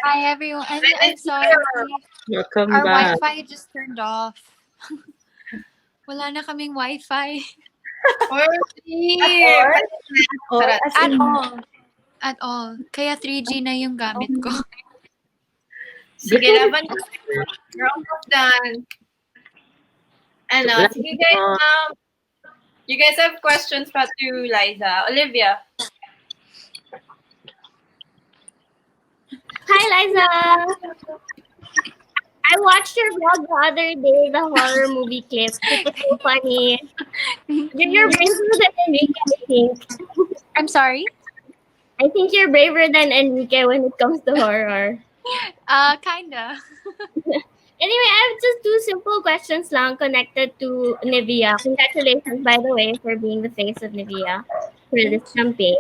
Hi everyone. I'm It's sorry. here. Welcome Our back. Wi-Fi just turned off. Wala na kaming Wi-Fi Or At here. all? Or Charot. as at in, all. At all. Kaya 3G na yung gamit ko. Good Sige, for laban. the We're almost done. Ano, Last sige guys, you guys have questions pa to Liza. Olivia. Hi, Liza. I watched your vlog the other day, the horror movie clip. It was so funny. You're braver than Enrique, I think. I'm sorry. I think you're braver than Enrique when it comes to horror. Kinda. Anyway, I have just two simple questions lang connected to Nivea. Congratulations, by the way, for being the face of Nivea for this campaign.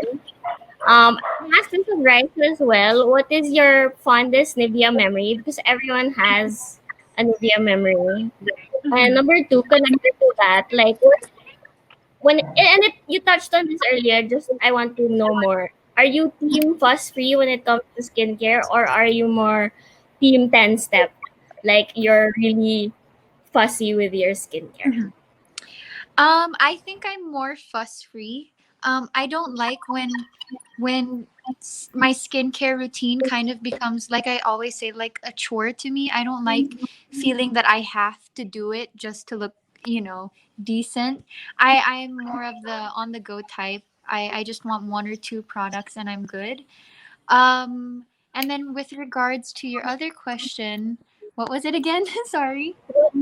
I asked this of Raisa as well. What is your fondest Nivea memory? Because everyone has a Nivea memory. And number two, connected to that, like you touched on this earlier. Just I want to know more. Are you team fuss free when it comes to skincare, or are you more team 10 step? Like you're really fussy with your skincare. I think I'm more fuss free. I don't like when my skincare routine kind of becomes, like I always say, like a chore to me. I don't like feeling that I have to do it just to look, decent. I'm more of the on the go type. I just want one or two products and I'm good. And then with regards to your other question, what was it again? Sorry.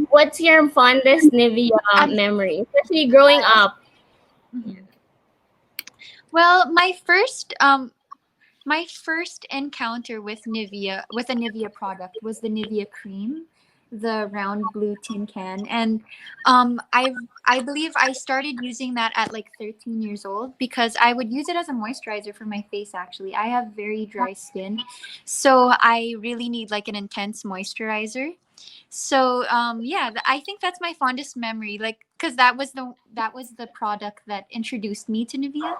What's your fondest Nivea memory, especially growing up? Mhm. Well, my first encounter with a Nivea product, was the Nivea cream, the round blue tin can, and I believe I started using that at like 13 years old because I would use it as a moisturizer for my face. Actually, I have very dry skin, so I really need like an intense moisturizer. So yeah, I think that's my fondest memory, like because that was the product that introduced me to Nivea.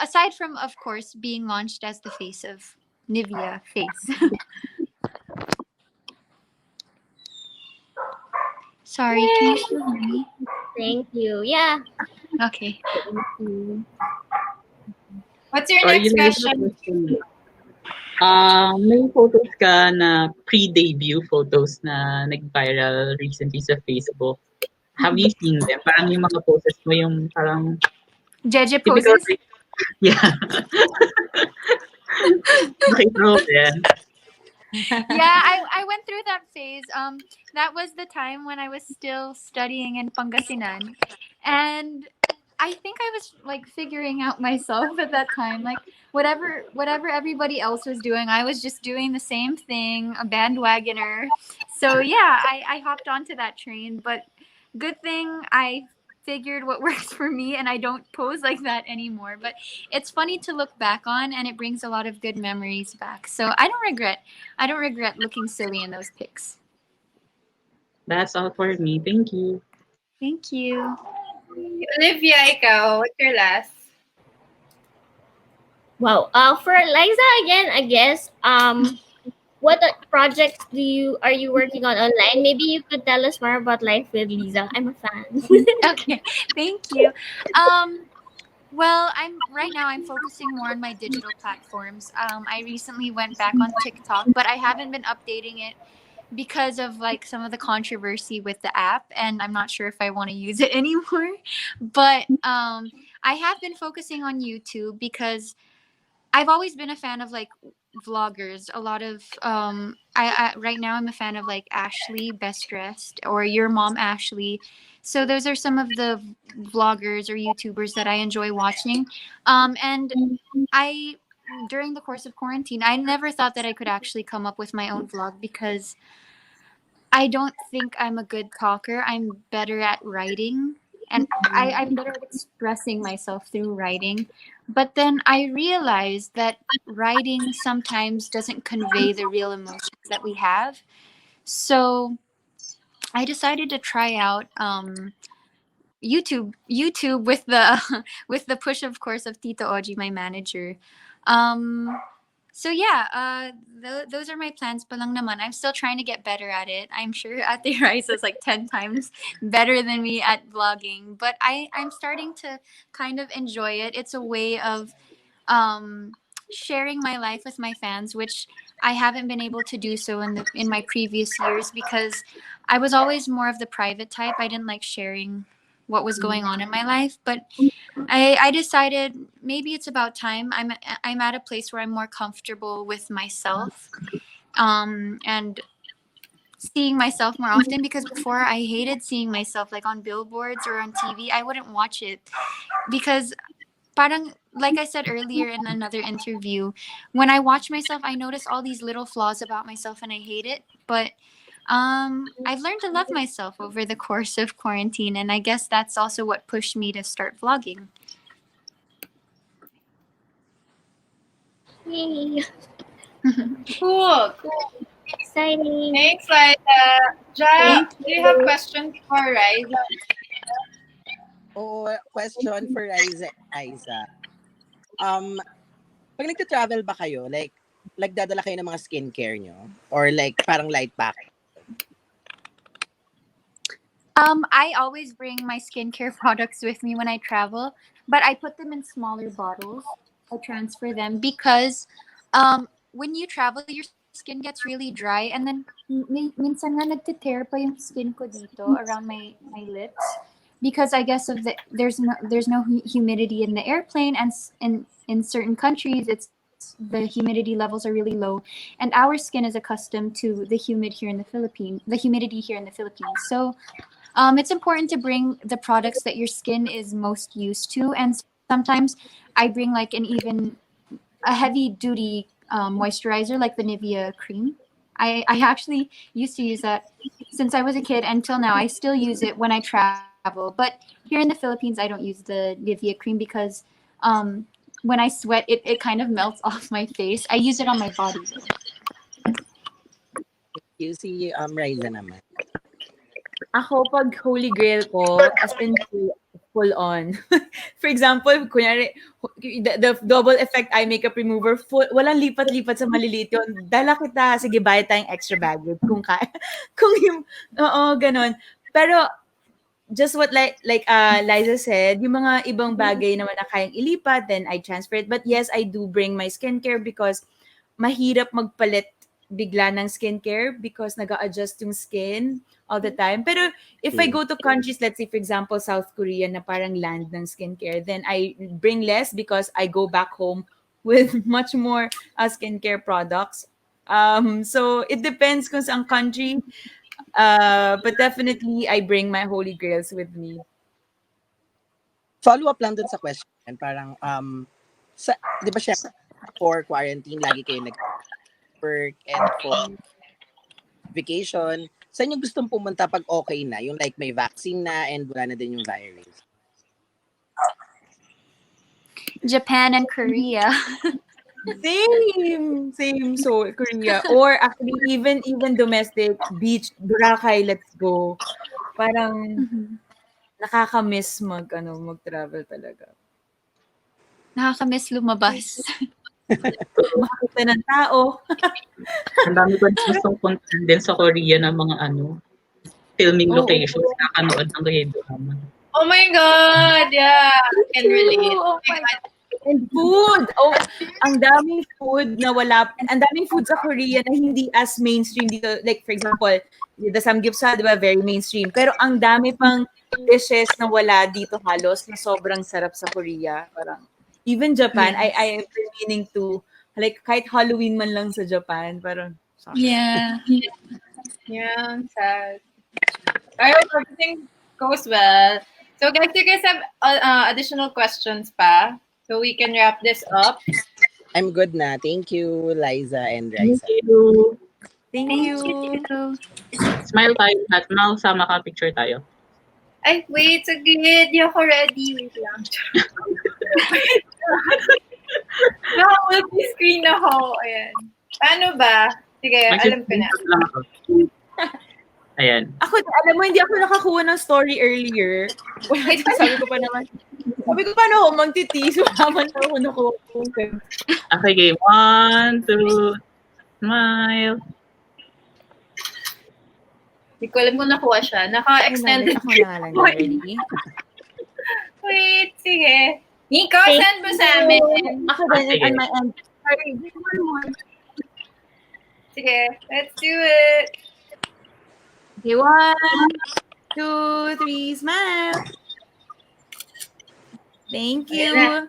Aside from, of course, being launched as the face of Nivea face. Sorry, can you still hear me? Thank you. Yeah. Okay. Thank you. What's your Sorry, next Liza, question? question. May photos ka na pre-debut photos na nag-viral recently sa Facebook. Have you seen them? Parang yung mga poses mo yung parang Jeje typical. poses? Yeah. Nakita mo yan? Yeah, I went through that phase. That was the time when I was still studying in Pangasinan, and I think I was like figuring out myself at that time. Like whatever everybody else was doing, I was just doing the same thing, a bandwagoner. So yeah, I hopped onto that train. But good thing I figured what works for me, and I don't pose like that anymore. But it's funny to look back on, and it brings a lot of good memories back. So I don't regret looking silly in those pics. That's all for me. Thank you. Thank you. Olivia, ikaw, what's your last? Wow. For Liza again, I guess. What projects are you working on online? Maybe you could tell us more about Life with Lisa. I'm a fan. Okay, thank you. Well, I'm focusing more on my digital platforms. I recently went back on TikTok, but I haven't been updating it because of like some of the controversy with the app, and I'm not sure if I want to use it anymore. But I have been focusing on YouTube because I've always been a fan of like vloggers. A lot of I right now I'm a fan of like Ashley Best Dressed or Your Mom Ashley. So those are some of the vloggers or YouTubers that I enjoy watching. And I during the course of quarantine, I never thought that I could actually come up with my own vlog because I don't think I'm a good talker. I'm better at writing, and I'm better at expressing myself through writing. But then I realized that writing sometimes doesn't convey the real emotions that we have. So I decided to try out YouTube with the with the push, of course, of Tito Oji, my manager. Um, So yeah, those are my plans pa lang naman. I'm still trying to get better at it. I'm sure Ate Rice is like 10 times better than me at vlogging, but I'm starting to kind of enjoy it. It's a way of um sharing my life with my fans, which I haven't been able to do so in my previous years because I was always more of the private type. I didn't like sharing what was going on in my life, but I decided maybe it's about time. I'm at a place where I'm more comfortable with myself, and seeing myself more often, because before I hated seeing myself like on billboards or on TV. I wouldn't watch it because parang like I said earlier in another interview, when I watch myself, I notice all these little flaws about myself and I hate it. But I've learned to love myself over the course of quarantine, and I guess that's also what pushed me to start vlogging. Yay. Cool. Exciting. Thanks, Liza. Ja, Thank do you have questions for Riza? O question for Aiza. Pag nagta-travel ba kayo, like nagdadala kayo ng mga skincare nyo? Or like parang light pack? I always bring my skincare products with me when I travel, but I put them in smaller bottles. I transfer them because when you travel, your skin gets really dry, and then minsan nga nagtitear pa yung skin ko dito around my lips because I guess of there's no humidity in the airplane, and in certain countries the humidity levels are really low, and our skin is accustomed to the humidity here in the Philippines. So it's important to bring the products that your skin is most used to, and sometimes I bring like a heavy duty moisturizer like the Nivea cream. I actually used to use that since I was a kid until now. I still use it when I travel, but here in the Philippines, I don't use the Nivea cream because when I sweat, it kind of melts off my face. I use it on my body though. You see, Riza naman. Ako, pag holy grail ko, as in full on. For example, kunyari, the double effect eye makeup remover, walang lipat-lipat sa maliliit yun. Dala kita, sige, bayad tayong extra baggage kung kaya. Kung yung, oo, ganon. Pero, just what Liza said, yung mga ibang bagay naman na kayang ilipat, then I transfer it. But yes, I do bring my skincare because mahirap magpalit bigla ng skincare because nag-a-adjust yung skin all the time. Pero if I go to countries, let's say for example, South Korea na parang land ng skincare, then I bring less because I go back home with much more skincare products. So it depends kung saan country. But definitely, I bring my holy grails with me. Follow up lang dun sa question. Parang, di ba syempre, for quarantine, lagi kayo nag-work and for vacation. Saan yung gustong pumunta pag okay na? Yung like may vaccine na and wala na din yung virus? Japan and Korea. Same. So Korea, or actually even domestic beach, Boracay, let's go. Parang nakakamiss mag-travel talaga. Nakakamiss lumabas. Makakita ng tao. Ang dami ko gustong puntahan din sa Korea ng mga filming locations, nakanood ng K-drama. Oh my God! Yeah, I can relate. Oh my God. And food! Oh, ang daming food na wala. Ang daming food sa Korea na hindi as mainstream dito. Like, for example, the samgyeopsal, di ba, very mainstream. Pero ang dami pang dishes na wala dito halos na sobrang sarap sa Korea. Parang, even Japan, Yes. I have been meaning to, like, kahit Halloween man lang sa Japan, parang, Yeah. Yeah, sad. I hope everything goes well. So guys, you guys have additional questions pa? So we can wrap this up. I'm good na. Thank you, Liza and Riza. Thank you. Smile tayo at now, sama ka, picture tayo. Ay, wait, saglit. Di ako ready. Wait lang. Naka-multi-screen ako. Ayan. Paano ba? Sige, alam ko na. Lang ako. Ayan. Ako, alam mo, hindi ako nakakuha ng story earlier. Wait, sabi ko pa naman. Sabi ko, paano ako magtitiis? Maman ako nakuha. Okay, game. 1, 2, smile. Hindi ko alam kung nakuha siya. Naka-extended. Ako na lang. Ready? Wait, sige. Nico, send mo sa amin. Ako din, on my end. Sorry, one more. Sige, let's do it. Okay, 1, 2, 3, smile. Thank you. Yan.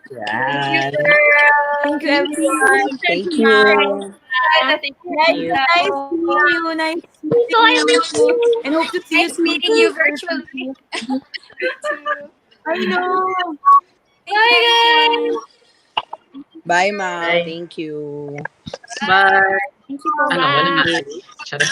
Thank you, everyone. Thank you. Nice meeting you. Nice meeting you. And hope to see Nice meeting you virtually. I know. Bye, guys. Bye, ma'am. Bye. Thank you. Bye. Thank you po. Ano, Bye. walang maalis. Charot.